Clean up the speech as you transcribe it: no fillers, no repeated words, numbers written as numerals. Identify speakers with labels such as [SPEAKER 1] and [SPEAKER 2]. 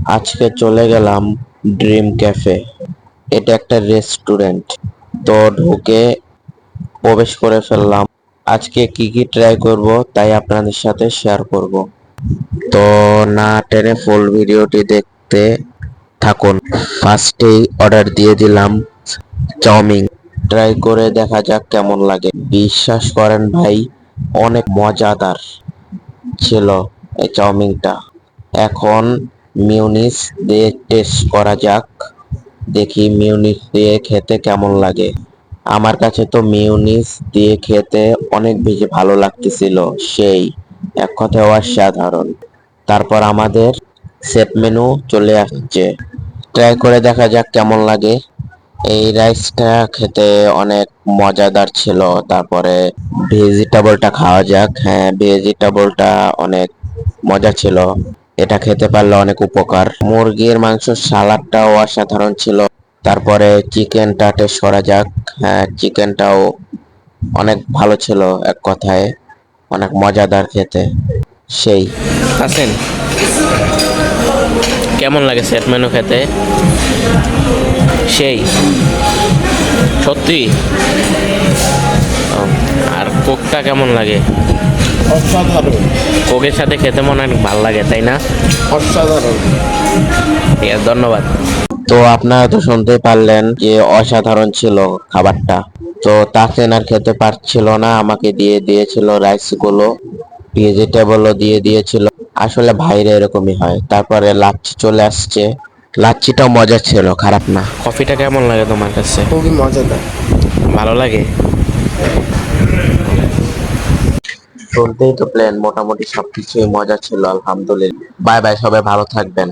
[SPEAKER 1] আজকে চলে গেলাম ড্রিম ক্যাফে। এটা একটা রেস্টুরেন্ট। তো ঢুকে প্রবেশ করে ফেললাম। আজকে কি কি ট্রাই করব তাই আপনাদের সাথে শেয়ার করব। তো না টেনে ফুল ভিডিওটি দেখতে থাকুন। ফার্স্টেই অর্ডার দিয়ে দিলাম চাউমিন। ট্রাই করে দেখা যাক কেমন লাগে। বিশ্বাস করেন ভাই, অনেক মজাদার ছিল এই চাউমিনটা। এখন মিউনিস দিয়ে টেস্ট করা যাক। দেখি মিউনিস দিয়ে খেতে কেমন লাগে। আমার কাছে তো মিউনিস দিয়ে খেতে অনেক বেশি ভালো লাগতেছিল। সেই এক কথায় অসাধারণ। তারপর আমাদের সেট মেনু চলে আসছে। ট্রাই করে দেখা যাক কেমন লাগে। এই রাইসটা খেতে অনেক মজাদার ছিল। তারপরে ভেজিটেবলটা খাওয়া যাক। হ্যাঁ, ভেজিটেবলটা অনেক মজা ছিল। এটা খেতে পারলে অনেক উপকার। মুরগির মাংস সালাডটাও অসাধারণ ছিল। তারপরে চিকেনটা টেস্ট করা যাক। হ্যাঁ, চিকেনটাও অনেক ভালো ছিল। এক কথায় অনেক মজাদার খেতে। সেই
[SPEAKER 2] আছেন কেমন লাগে সেট মেনু খেতে? সেই সত্যি। ও, আর কোকটা কেমন লাগে?
[SPEAKER 3] অসাধারণ।
[SPEAKER 2] কোকের সাথে খেতে মনে অনেক ভালো লাগে, তাই না?
[SPEAKER 3] অসাধারণ।
[SPEAKER 2] ঠিক আছে, ধন্যবাদ।
[SPEAKER 1] তো আপনারা তো শুনতেই পারলেন যে অসাধারণ ছিল খাবারটা। তো তাসিন আর খেতে পারছিল না, আমাকে দিয়ে দিয়েছিল রাইস গুলো, ভেজিটেবলও দিয়ে দিয়েছিল। আসলে ভাইরে এরকমই হয়। তারপরে লাচ্ছি চলে আসছে। লাচ্ছিটাও মজা ছিল, খারাপ না।
[SPEAKER 2] কফিটা কেমন লাগে তোমার কাছে?
[SPEAKER 3] খুবই মজাদার।
[SPEAKER 2] ভালো লাগে।
[SPEAKER 1] শুনতেই তো প্লেন, মোটামুটি সবকিছুই মজা ছিল, আলহামদুলিল্লাহ। বাই বাই, সবাই ভালো থাকবেন।